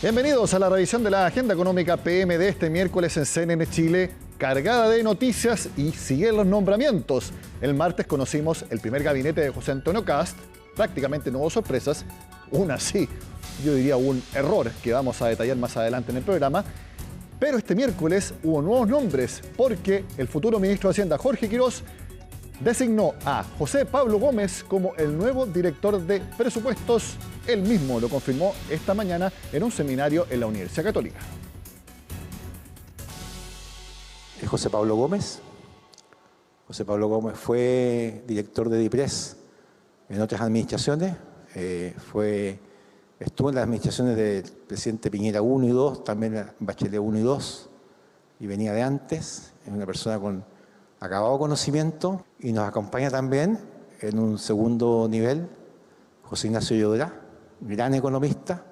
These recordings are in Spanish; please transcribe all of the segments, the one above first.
Bienvenidos a la revisión de la agenda económica PM de este miércoles en CNN Chile, cargada de noticias y siguen los nombramientos. El martes conocimos el primer gabinete de José Antonio Kast, prácticamente no hubo sorpresas, una sí, yo diría un error que vamos a detallar más adelante en el programa. Pero este miércoles hubo nuevos nombres porque el futuro ministro de Hacienda, Jorge Quirós, designó a José Pablo Gómez como el nuevo director de presupuestos. Él mismo lo confirmó esta mañana en un seminario en la Universidad Católica. José Pablo Gómez. José Pablo Gómez fue director de DIPRES en otras administraciones. Estuvo en las administraciones del presidente Piñera 1 y 2, también Bachelet 1 y 2, y venía de antes. Es una persona con acabado conocimiento y nos acompaña también en un segundo nivel José Ignacio Llodrá, gran economista,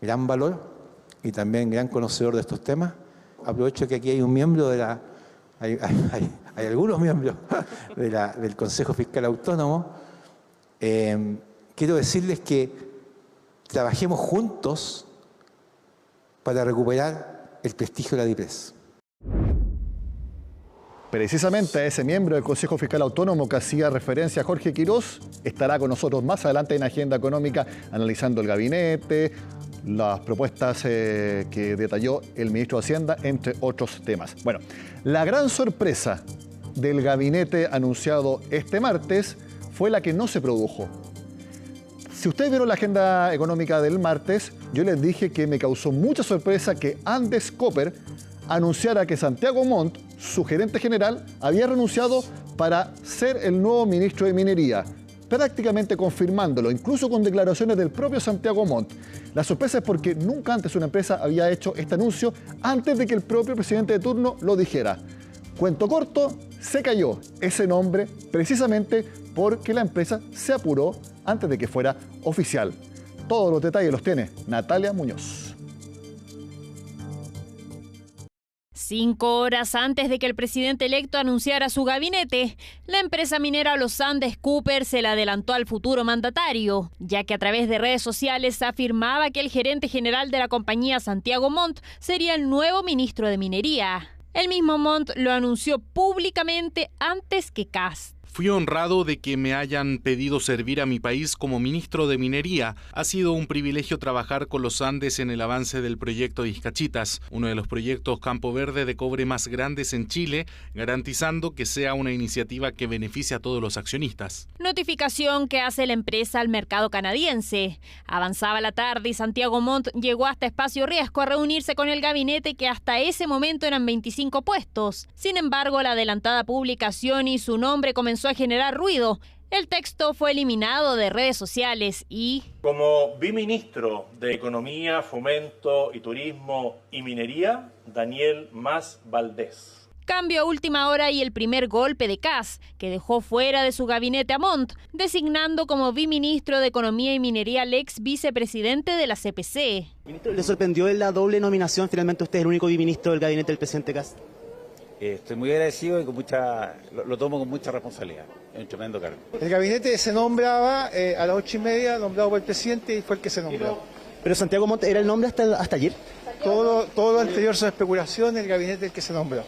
gran valor y también gran conocedor de estos temas. Aprovecho que aquí hay un miembro de la... Hay algunos miembros del Consejo Fiscal Autónomo. Quiero decirles que trabajemos juntos para recuperar el prestigio de la DIPRES. Precisamente ese miembro del Consejo Fiscal Autónomo que hacía referencia a Jorge Quirós estará con nosotros más adelante en Agenda Económica analizando el gabinete, las propuestas que detalló el ministro de Hacienda, entre otros temas. Bueno, la gran sorpresa del gabinete anunciado este martes fue la que no se produjo. Si ustedes vieron la agenda económica del martes, yo les dije que me causó mucha sorpresa que Andes Copper anunciara que Santiago Montt, su gerente general, había renunciado para ser el nuevo ministro de Minería, prácticamente confirmándolo, incluso con declaraciones del propio Santiago Montt. La sorpresa es porque nunca antes una empresa había hecho este anuncio antes de que el propio presidente de turno lo dijera. Cuento corto, se cayó ese nombre precisamente porque la empresa se apuró antes de que fuera oficial. Todos los detalles los tiene Natalia Muñoz. 5 horas antes de que el presidente electo anunciara su gabinete, la empresa minera Los Andes Copper se le adelantó al futuro mandatario, ya que a través de redes sociales afirmaba que el gerente general de la compañía, Santiago Montt, sería el nuevo ministro de Minería. El mismo Montt lo anunció públicamente antes que Kast. Fui honrado de que me hayan pedido servir a mi país como ministro de Minería. Ha sido un privilegio trabajar con los Andes en el avance del proyecto Izcachitas, uno de los proyectos Campo Verde de cobre más grandes en Chile, garantizando que sea una iniciativa que beneficie a todos los accionistas. Notificación que hace la empresa al mercado canadiense. Avanzaba la tarde y Santiago Montt llegó hasta Espacio Riesgo a reunirse con el gabinete, que hasta ese momento eran 25 puestos. Sin embargo, la adelantada publicación y su nombre comenzó a generar ruido. El texto fue eliminado de redes sociales y... Como viceministro de Economía, Fomento y Turismo y Minería, Daniel Mas Valdés. Cambio a última hora y el primer golpe de Kast, que dejó fuera de su gabinete a Montt, designando como viceministro de Economía y Minería al ex vicepresidente de la CPC. Ministro, ¿le sorprendió la doble nominación? Finalmente usted es el único viceministro del gabinete del presidente Kast. Estoy muy agradecido y lo tomo con mucha responsabilidad. Es un tremendo cargo. El gabinete se nombraba a las 8:30, nombrado por el presidente, y fue el que se nombró. ¿Pero Santiago Montt era el nombre hasta ayer? Todo lo anterior son especulaciones, el gabinete es el que se nombró.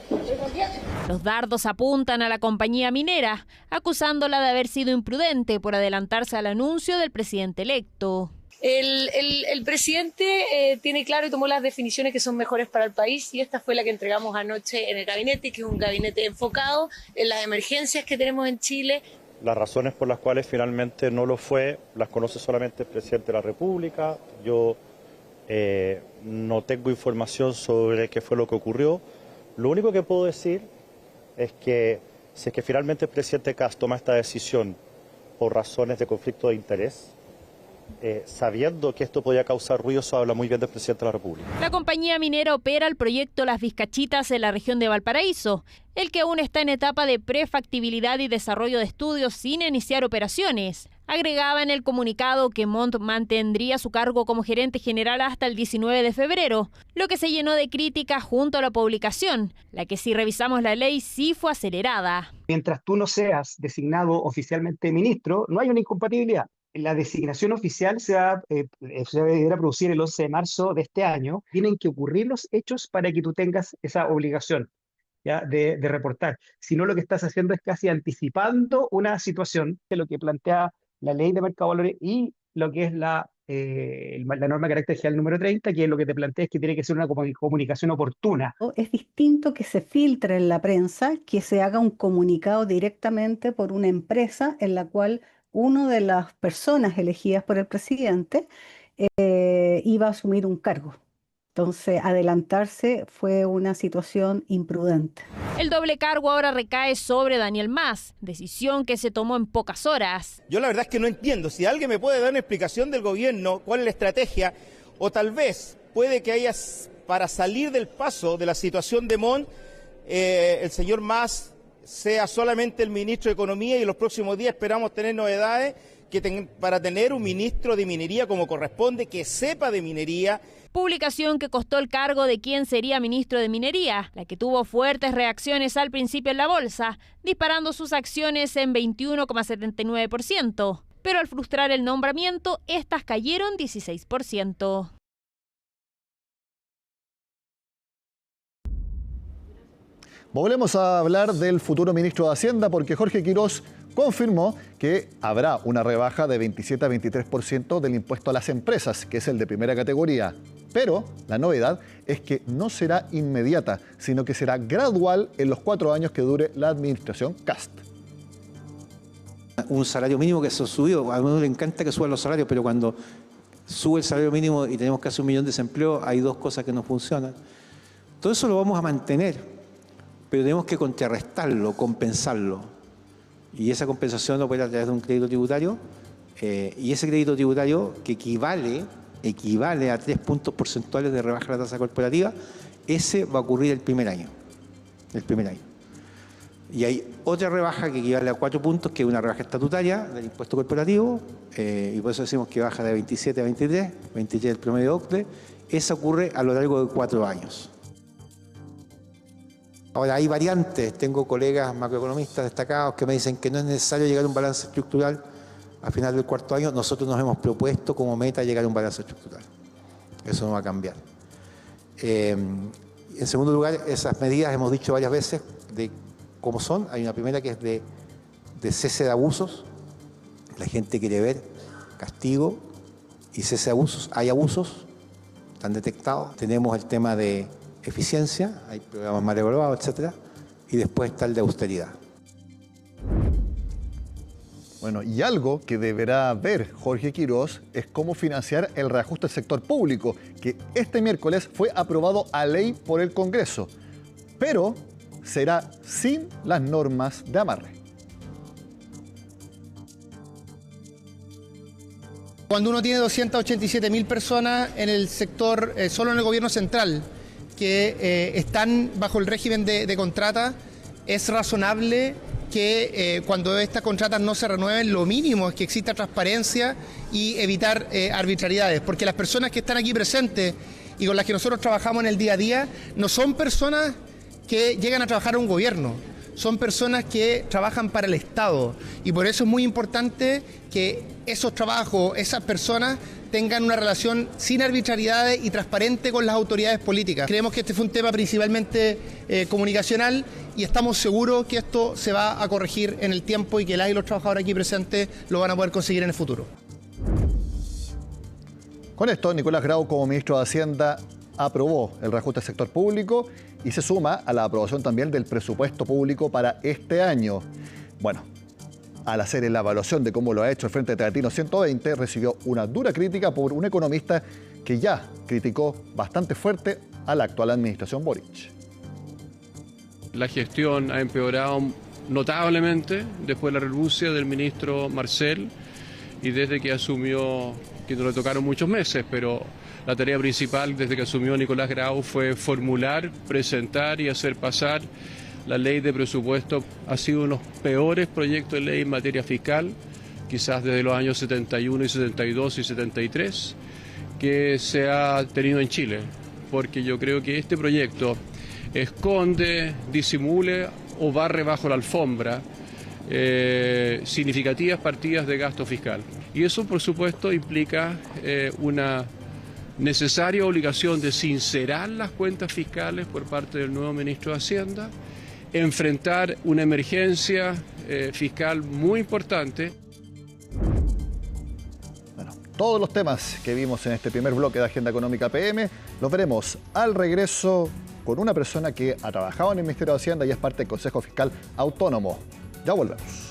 Los dardos apuntan a la compañía minera, acusándola de haber sido imprudente por adelantarse al anuncio del presidente electo. El presidente tiene claro y tomó las definiciones que son mejores para el país, y esta fue la que entregamos anoche en el gabinete, que es un gabinete enfocado en las emergencias que tenemos en Chile. Las razones por las cuales finalmente no lo fue las conoce solamente el presidente de la República. Yo no tengo información sobre qué fue lo que ocurrió. Lo único que puedo decir es que si es que finalmente el presidente Kast toma esta decisión por razones de conflicto de interés, sabiendo que esto podía causar ruido, eso habla muy bien del presidente de la República. La compañía minera opera el proyecto Las Vizcachitas en la región de Valparaíso, el que aún está en etapa de prefactibilidad y desarrollo de estudios sin iniciar operaciones. Agregaba en el comunicado que Montt mantendría su cargo como gerente general hasta el 19 de febrero, lo que se llenó de críticas junto a la publicación, la que, si revisamos la ley, sí fue acelerada. Mientras tú no seas designado oficialmente ministro, no hay una incompatibilidad. la designación oficial se va a producir el 11 de marzo de este año. Tienen que ocurrir los hechos para que tú tengas esa obligación, ¿ya? De reportar. Si no, lo que estás haciendo es casi anticipando una situación que lo que plantea la ley de mercado de valores y lo que es la norma de carácter general número 30, que es lo que te plantea es que tiene que ser una comunicación oportuna. Es distinto que se filtre en la prensa, que se haga un comunicado directamente por una empresa en la cual una de las personas elegidas por el presidente iba a asumir un cargo. Entonces, adelantarse fue una situación imprudente. El doble cargo ahora recae sobre Daniel Mas, decisión que se tomó en pocas horas. Yo la verdad es que no entiendo. Si alguien me puede dar una explicación del gobierno, cuál es la estrategia, o tal vez puede que haya, para salir del paso de la situación de Mon, el señor Mas sea solamente el ministro de Economía y en los próximos días esperamos tener novedades para tener un ministro de Minería como corresponde, que sepa de minería. Publicación que costó el cargo de quién sería ministro de Minería, la que tuvo fuertes reacciones al principio en la bolsa, disparando sus acciones en 21,79%. Pero al frustrar el nombramiento, estas cayeron 16%. Volvemos a hablar del futuro ministro de Hacienda porque Jorge Quirós confirmó que habrá una rebaja de 27 a 23% del impuesto a las empresas, que es el de primera categoría. Pero la novedad es que no será inmediata, sino que será gradual en los 4 años que dure la administración Kast. Un salario mínimo que se subió, a uno le encanta que suban los salarios, pero cuando sube el salario mínimo y tenemos casi 1 millón de desempleos, hay 2 cosas que no funcionan. Todo eso lo vamos a mantener, pero tenemos que contrarrestarlo, compensarlo. Y esa compensación lo puede a través de un crédito tributario, y ese crédito tributario que equivale a 3 puntos porcentuales de rebaja de la tasa corporativa, ese va a ocurrir el primer año. Y hay otra rebaja que equivale a 4 puntos, que es una rebaja estatutaria del impuesto corporativo, y por eso decimos que baja de 27 a 23 el promedio de OCDE. Esa ocurre a lo largo de 4 años. Ahora, hay variantes. Tengo colegas macroeconomistas destacados que me dicen que no es necesario llegar a un balance estructural al final del 4º año. Nosotros nos hemos propuesto como meta llegar a un balance estructural. Eso no va a cambiar. En segundo lugar, esas medidas hemos dicho varias veces de cómo son. Hay una primera que es de cese de abusos. La gente quiere ver castigo y cese de abusos. Hay abusos, están detectados. Tenemos el tema de eficiencia, hay programas mal evaluados, etcétera, y después está el de austeridad. Bueno, y algo que deberá ver Jorge Quirós es cómo financiar el reajuste del sector público, que este miércoles fue aprobado a ley por el Congreso, pero será sin las normas de amarre. Cuando uno tiene 287.000 personas en el sector, solo en el gobierno central, que están bajo el régimen de contrata, es razonable que cuando estas contratas no se renueven, lo mínimo es que exista transparencia y evitar arbitrariedades, porque las personas que están aquí presentes y con las que nosotros trabajamos en el día a día no son personas que llegan a trabajar en un gobierno, son personas que trabajan para el Estado, y por eso es muy importante que esos trabajos, esas personas tengan una relación sin arbitrariedades y transparente con las autoridades políticas. Creemos que este fue un tema principalmente comunicacional y estamos seguros que esto se va a corregir en el tiempo y que las y los trabajadores aquí presentes lo van a poder conseguir en el futuro. Con esto, Nicolás Grau, como ministro de Hacienda, aprobó el reajuste del sector público y se suma a la aprobación también del presupuesto público para este año. Bueno, al hacer la evaluación de cómo lo ha hecho el Frente Teatino 120, recibió una dura crítica por un economista que ya criticó bastante fuerte a la actual administración Boric. La gestión ha empeorado notablemente después de la renuncia del ministro Marcel y desde que asumió, que no le tocaron muchos meses, pero la tarea principal desde que asumió Nicolás Grau fue formular, presentar y hacer pasar la ley de presupuesto. Ha sido uno de los peores proyectos de ley en materia fiscal, quizás desde los años 71 y 72 y 73, que se ha tenido en Chile, porque yo creo que este proyecto esconde, disimule o barre bajo la alfombra significativas partidas de gasto fiscal. Y eso, por supuesto, implica una necesaria obligación de sincerar las cuentas fiscales por parte del nuevo ministro de Hacienda, enfrentar una emergencia fiscal muy importante. Bueno, todos los temas que vimos en este primer bloque de Agenda Económica PM los veremos al regreso con una persona que ha trabajado en el Ministerio de Hacienda y es parte del Consejo Fiscal Autónomo. Ya volvemos.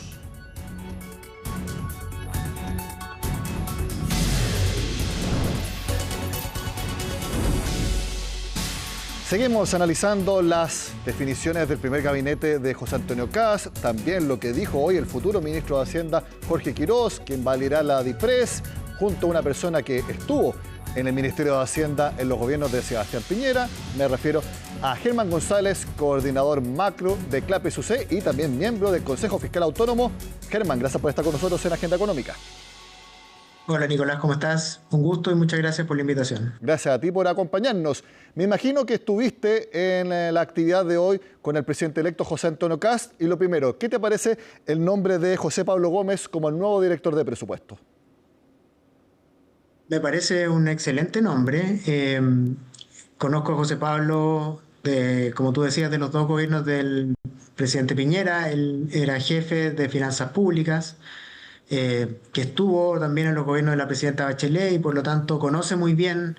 Seguimos analizando las definiciones del primer gabinete de José Antonio Kast, también lo que dijo hoy el futuro ministro de Hacienda, Jorge Quirós, quien va a liderar la DIPRES, junto a una persona que estuvo en el Ministerio de Hacienda en los gobiernos de Sebastián Piñera. Me refiero a Germán González, coordinador macro de CLAPES-UC y también miembro del Consejo Fiscal Autónomo. Germán, gracias por estar con nosotros en Agenda Económica. Hola Nicolás, ¿cómo estás? Un gusto y muchas gracias por la invitación. Gracias a ti por acompañarnos. Me imagino que estuviste en la actividad de hoy con el presidente electo José Antonio Kast. Y lo primero, ¿qué te parece el nombre de José Pablo Gómez como el nuevo director de presupuesto? Me parece un excelente nombre. Conozco a José Pablo, como tú decías, de los dos gobiernos del presidente Piñera. Él era jefe de finanzas públicas. Que estuvo también en los gobiernos de la presidenta Bachelet y por lo tanto conoce muy bien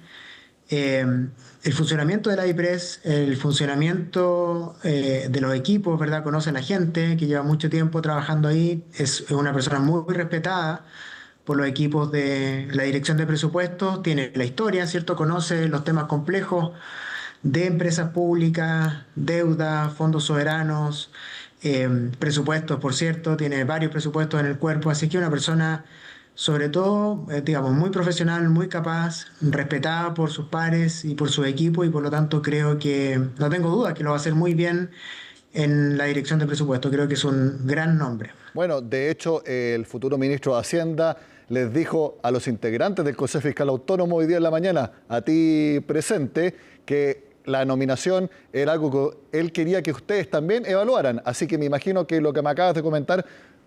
el funcionamiento de la DIPRES, el funcionamiento de los equipos, ¿verdad? Conoce a la gente que lleva mucho tiempo trabajando ahí, es una persona muy respetada por los equipos de la dirección de presupuestos, tiene la historia, ¿cierto? Conoce los temas complejos de empresas públicas, deuda, fondos soberanos, presupuestos, por cierto, tiene varios presupuestos en el cuerpo, así que una persona, sobre todo, digamos, muy profesional, muy capaz, respetada por sus pares y por su equipo, y por lo tanto creo que, no tengo duda, que lo va a hacer muy bien en la dirección de presupuesto. Creo que es un gran nombre. Bueno, de hecho, el futuro ministro de Hacienda les dijo a los integrantes del Consejo Fiscal Autónomo hoy día en la mañana, a ti presente, que la nominación era algo que él quería que ustedes también evaluaran. Así que me imagino que lo que me acabas de comentar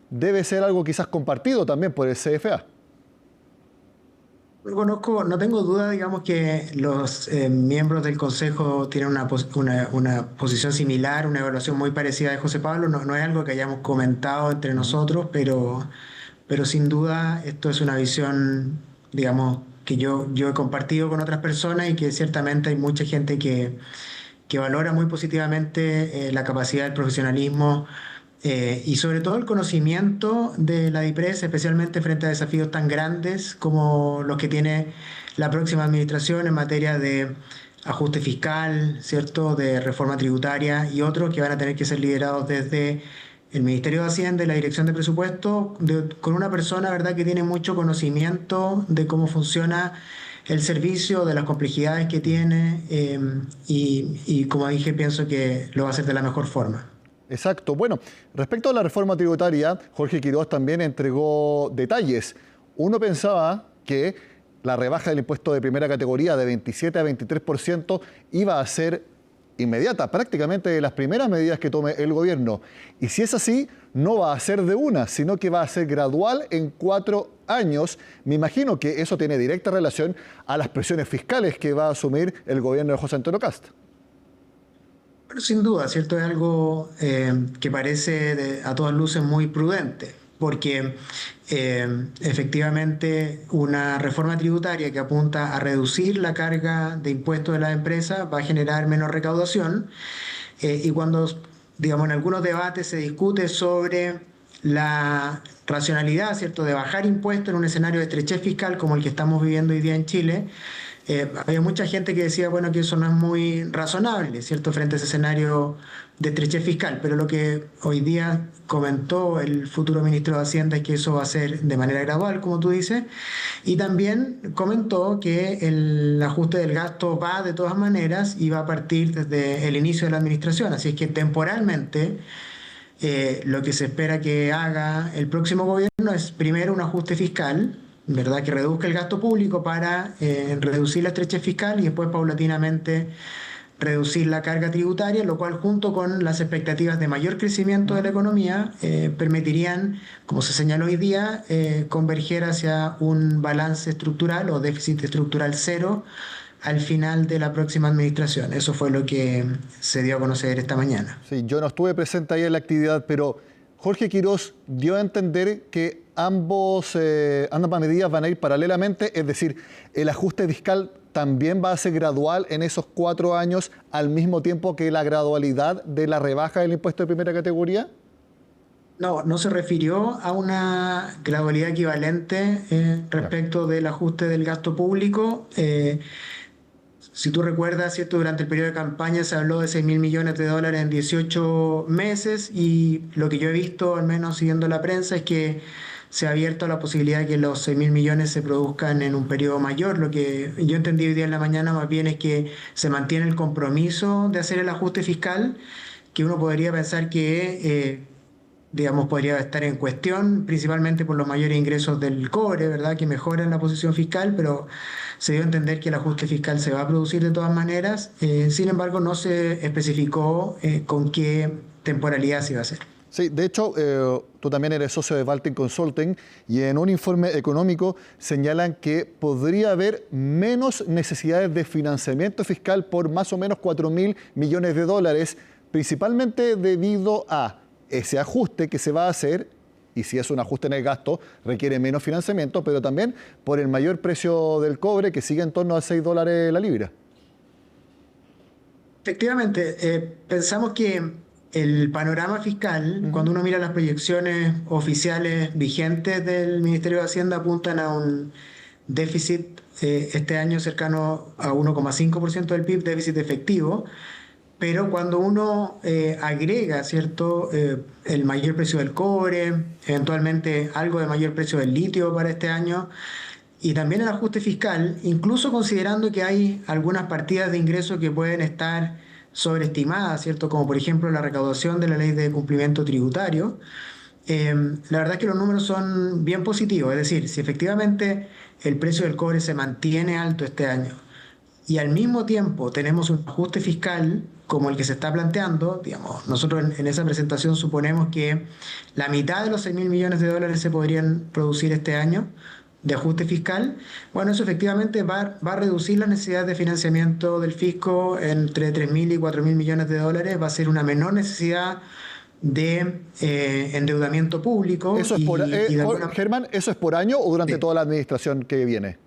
debe ser algo quizás compartido también por el CFA. Lo conozco, no tengo duda, digamos, que los miembros del Consejo tienen una posición similar, una evaluación muy parecida de José Pablo. No es algo que hayamos comentado entre nosotros, pero sin duda esto es una visión, digamos, que yo he compartido con otras personas y que ciertamente hay mucha gente que valora muy positivamente la capacidad, el profesionalismo y sobre todo el conocimiento de la DIPRES, especialmente frente a desafíos tan grandes como los que tiene la próxima administración en materia de ajuste fiscal, ¿cierto?, de reforma tributaria y otros que van a tener que ser liderados desde el Ministerio de Hacienda y la Dirección de Presupuesto, con una persona, ¿verdad?, que tiene mucho conocimiento de cómo funciona el servicio, de las complejidades que tiene y como dije, pienso que lo va a hacer de la mejor forma. Exacto. Bueno, respecto a la reforma tributaria, Jorge Quirós también entregó detalles. Uno pensaba que la rebaja del impuesto de primera categoría de 27 a 23% iba a ser inmediata, prácticamente de las primeras medidas que tome el gobierno. Y si es así, no va a ser de una, sino que va a ser gradual en 4 años. Me imagino que eso tiene directa relación a las presiones fiscales que va a asumir el gobierno de José Antonio Kast. Pero sin duda, ¿cierto? Es algo que parece a todas luces muy prudente, porque efectivamente una reforma tributaria que apunta a reducir la carga de impuestos de las empresas va a generar menos recaudación y cuando, digamos, en algunos debates se discute sobre la racionalidad, ¿cierto?, de bajar impuestos en un escenario de estrechez fiscal como el que estamos viviendo hoy día en Chile, había mucha gente que decía, bueno, que eso no es muy razonable, ¿cierto?, frente a ese escenario de estrechez fiscal, pero lo que hoy día comentó el futuro ministro de Hacienda es que eso va a ser de manera gradual, como tú dices, y también comentó que el ajuste del gasto va de todas maneras y va a partir desde el inicio de la administración, así es que temporalmente lo que se espera que haga el próximo gobierno es primero un ajuste fiscal, ¿verdad?, que reduzca el gasto público para reducir la estrechez fiscal y después paulatinamente reducir la carga tributaria, lo cual junto con las expectativas de mayor crecimiento de la economía permitirían, como se señaló hoy día, converger hacia un balance estructural o déficit estructural cero al final de la próxima administración. Eso fue lo que se dio a conocer esta mañana. Sí, yo no estuve presente ahí en la actividad, pero Jorge Quirós dio a entender que ambas medidas van a ir paralelamente, es decir, el ajuste fiscal también va a ser gradual en esos 4 años al mismo tiempo que la gradualidad de la rebaja del impuesto de primera categoría. No, no se refirió a una gradualidad equivalente respecto del ajuste del gasto público. Si tú recuerdas, ¿cierto? Durante el periodo de campaña se habló de 6.000 millones de dólares en 18 meses y lo que yo he visto, al menos siguiendo la prensa, es que se ha abierto la posibilidad de que los 6.000 millones se produzcan en un periodo mayor. Lo que yo entendí hoy día en la mañana más bien es que se mantiene el compromiso de hacer el ajuste fiscal, que uno podría pensar que podría estar en cuestión, principalmente por los mayores ingresos del cobre, ¿verdad?, que mejoran la posición fiscal, pero se dio a entender que el ajuste fiscal se va a producir de todas maneras. Sin embargo, no se especificó con qué temporalidad se iba a hacer. Sí, de hecho, tú también eres socio de Baltic Consulting y en un informe económico señalan que podría haber menos necesidades de financiamiento fiscal por más o menos 4.000 millones de dólares, principalmente debido a ese ajuste que se va a hacer, y si es un ajuste en el gasto, requiere menos financiamiento, pero también por el mayor precio del cobre, que sigue en torno a $6 la libra. Efectivamente, pensamos que el panorama fiscal, cuando uno mira las proyecciones oficiales vigentes del Ministerio de Hacienda, apuntan a un déficit este año cercano a 1,5% del PIB, déficit efectivo. Pero cuando uno agrega, ¿cierto?, el mayor precio del cobre, eventualmente algo de mayor precio del litio para este año, y también el ajuste fiscal, incluso considerando que hay algunas partidas de ingresos que pueden estar sobreestimadas, ¿cierto?, como por ejemplo la recaudación de la ley de cumplimiento tributario, la verdad es que los números son bien positivos. Es decir, si efectivamente el precio del cobre se mantiene alto este año, y al mismo tiempo tenemos un ajuste fiscal como el que se está planteando, digamos, nosotros en esa presentación suponemos que la mitad de los 6.000 millones de dólares se podrían producir este año de ajuste fiscal. Bueno, eso efectivamente va a reducir la necesidad de financiamiento del fisco entre 3.000 y 4.000 millones de dólares, va a ser una menor necesidad de endeudamiento público. Eso es Germán, ¿eso es por año o durante toda la administración que viene?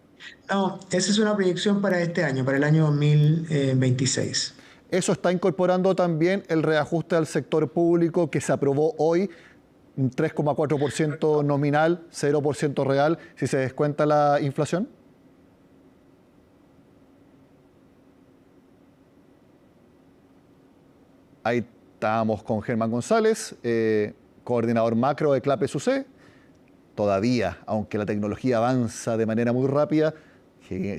No, esa es una proyección para este año, para el año 2026. Eso está incorporando también el reajuste al sector público que se aprobó hoy, 3,4% nominal, 0% real, si se descuenta la inflación. Ahí estamos con Germán González, coordinador macro de CLAPES UC. Todavía, aunque la tecnología avanza de manera muy rápida,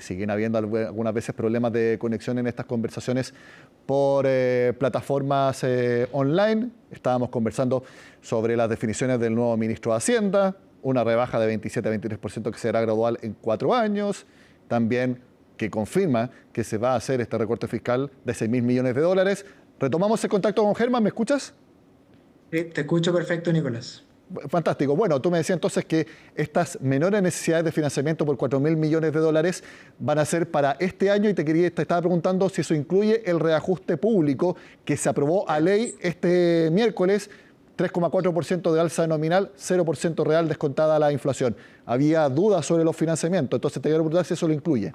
siguen habiendo algunas veces problemas de conexión en estas conversaciones por plataformas online. Estábamos conversando sobre las definiciones del nuevo ministro de Hacienda, una rebaja de 27 a 23% que será gradual en 4 años, también que confirma que se va a hacer este recorte fiscal de 6.000 millones de dólares. Retomamos el contacto con Germán, ¿me escuchas? Sí, te escucho perfecto, Nicolás. Fantástico. Bueno, tú me decías entonces que estas menores necesidades de financiamiento por 4.000 millones de dólares van a ser para este año y te estaba preguntando si eso incluye el reajuste público que se aprobó a ley este miércoles, 3,4% de alza nominal, 0% real descontada la inflación. Había dudas sobre los financiamientos, entonces te quiero preguntar si eso lo incluye.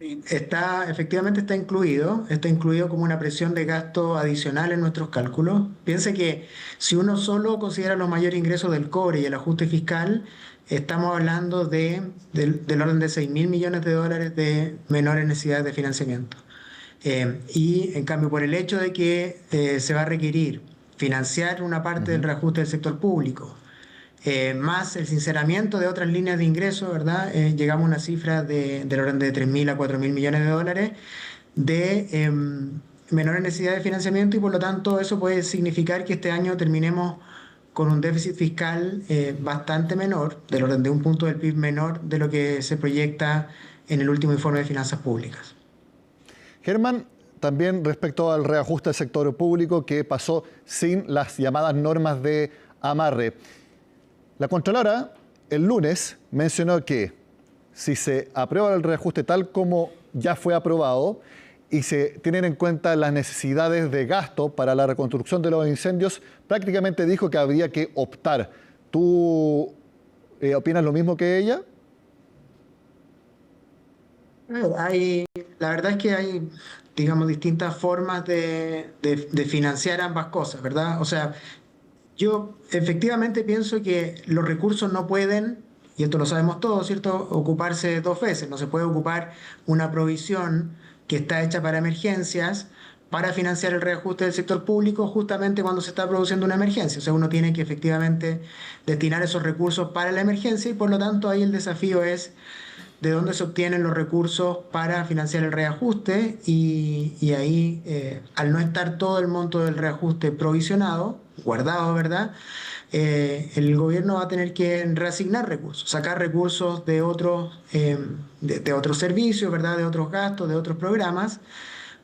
Efectivamente está incluido como una presión de gasto adicional en nuestros cálculos. Piense que si uno solo considera los mayores ingresos del cobre y el ajuste fiscal, estamos hablando del orden de 6.000 millones de dólares de menores necesidades de financiamiento. Y en cambio, por el hecho de que se va a requerir financiar una parte del reajuste del sector público, más el sinceramiento de otras líneas de ingresos, ¿verdad? Llegamos a una cifra del orden de 3.000 a 4.000 millones de dólares de menores necesidades de financiamiento, y por lo tanto eso puede significar que este año terminemos con un déficit fiscal bastante menor, del orden de un punto del PIB menor de lo que se proyecta en el último informe de finanzas públicas. Germán, también respecto al reajuste del sector público que pasó sin las llamadas normas de amarre. La Contralora el lunes mencionó que si se aprueba el reajuste tal como ya fue aprobado y se tienen en cuenta las necesidades de gasto para la reconstrucción de los incendios, prácticamente dijo que habría que optar. ¿Tú opinas lo mismo que ella? La verdad es que hay, digamos, distintas formas de financiar ambas cosas, ¿verdad? O sea, yo efectivamente pienso que los recursos no pueden, y esto lo sabemos todos, ¿cierto?, ocuparse dos veces. No se puede ocupar una provisión que está hecha para emergencias para financiar el reajuste del sector público justamente cuando se está produciendo una emergencia. O sea, uno tiene que efectivamente destinar esos recursos para la emergencia y por lo tanto ahí el desafío es de dónde se obtienen los recursos para financiar el reajuste y ahí, al no estar todo el monto del reajuste provisionado, guardado, ¿verdad?, el gobierno va a tener que reasignar recursos, sacar recursos de otros servicios, ¿verdad?, de otros gastos, de otros programas,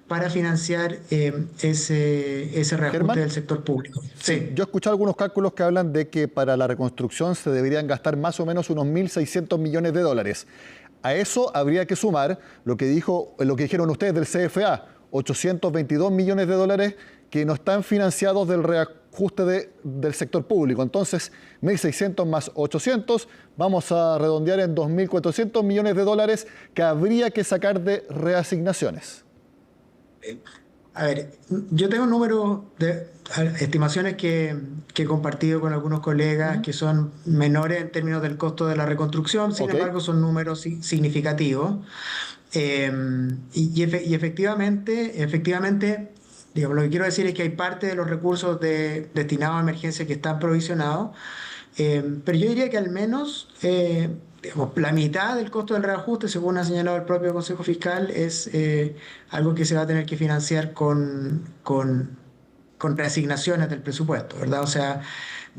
para financiar ese reajuste Germán, del sector público. Sí, yo he escuchado algunos cálculos que hablan de que para la reconstrucción se deberían gastar más o menos unos 1.600 millones de dólares. A eso habría que sumar lo que dijeron ustedes del CFA, 822 millones de dólares que no están financiados del reajuste del sector público. Entonces, 1.600 más 800, vamos a redondear en 2.400 millones de dólares que habría que sacar de reasignaciones. A ver, yo tengo números de estimaciones que he compartido con algunos colegas que son menores en términos del costo de la reconstrucción, sin embargo son números significativos. Y efectivamente, digamos, lo que quiero decir es que hay parte de los recursos destinados a emergencias que están provisionados, pero yo diría que al menos digamos, la mitad del costo del reajuste, según ha señalado el propio Consejo Fiscal, es algo que se va a tener que financiar con reasignaciones del presupuesto, ¿verdad? O sea,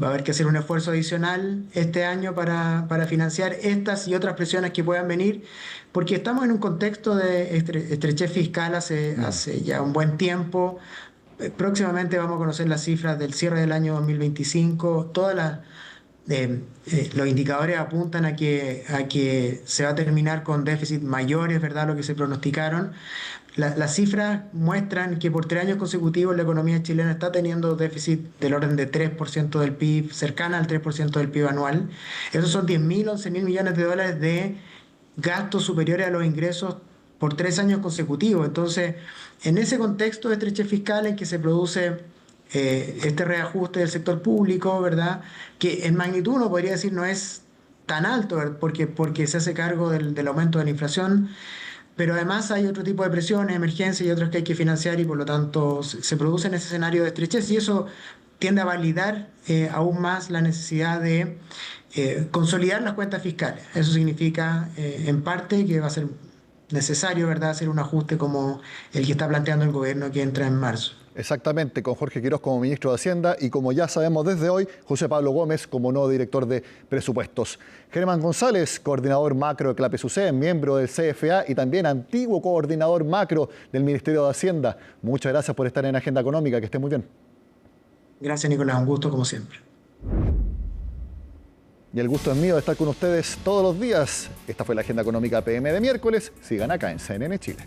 va a haber que hacer un esfuerzo adicional este año para financiar estas y otras presiones que puedan venir, porque estamos en un contexto de estrechez fiscal hace ya un buen tiempo. Próximamente vamos a conocer las cifras del cierre del año 2025. Los indicadores apuntan a que se va a terminar con déficit mayores, ¿verdad?, lo que se pronosticaron. Las cifras muestran que por 3 años consecutivos la economía chilena está teniendo déficit del orden de 3% del PIB, cercana al 3% del PIB anual. Esos son 10.000, 11.000 millones de dólares de gastos superiores a los ingresos por 3 años consecutivos. Entonces, en ese contexto de estrechez fiscal en que se produce este reajuste del sector público, ¿verdad?, que en magnitud uno podría decir no es tan alto, ¿verdad?, porque se hace cargo del aumento de la inflación, pero además hay otro tipo de presiones, emergencias y otras que hay que financiar y por lo tanto se produce en ese escenario de estrechez y eso tiende a validar aún más la necesidad de consolidar las cuentas fiscales. Eso significa en parte que va a ser necesario, ¿verdad?, hacer un ajuste como el que está planteando el gobierno que entra en marzo. Exactamente, con Jorge Quirós como ministro de Hacienda y como ya sabemos desde hoy, José Pablo Gómez como nuevo director de presupuestos. Germán González, coordinador macro de CLAPES-UC, miembro del CFA y también antiguo coordinador macro del Ministerio de Hacienda. Muchas gracias por estar en Agenda Económica, que esté muy bien. Gracias, Nicolás, un gusto como siempre. Y el gusto es mío de estar con ustedes todos los días. Esta fue la Agenda Económica PM de miércoles. Sigan acá en CNN Chile.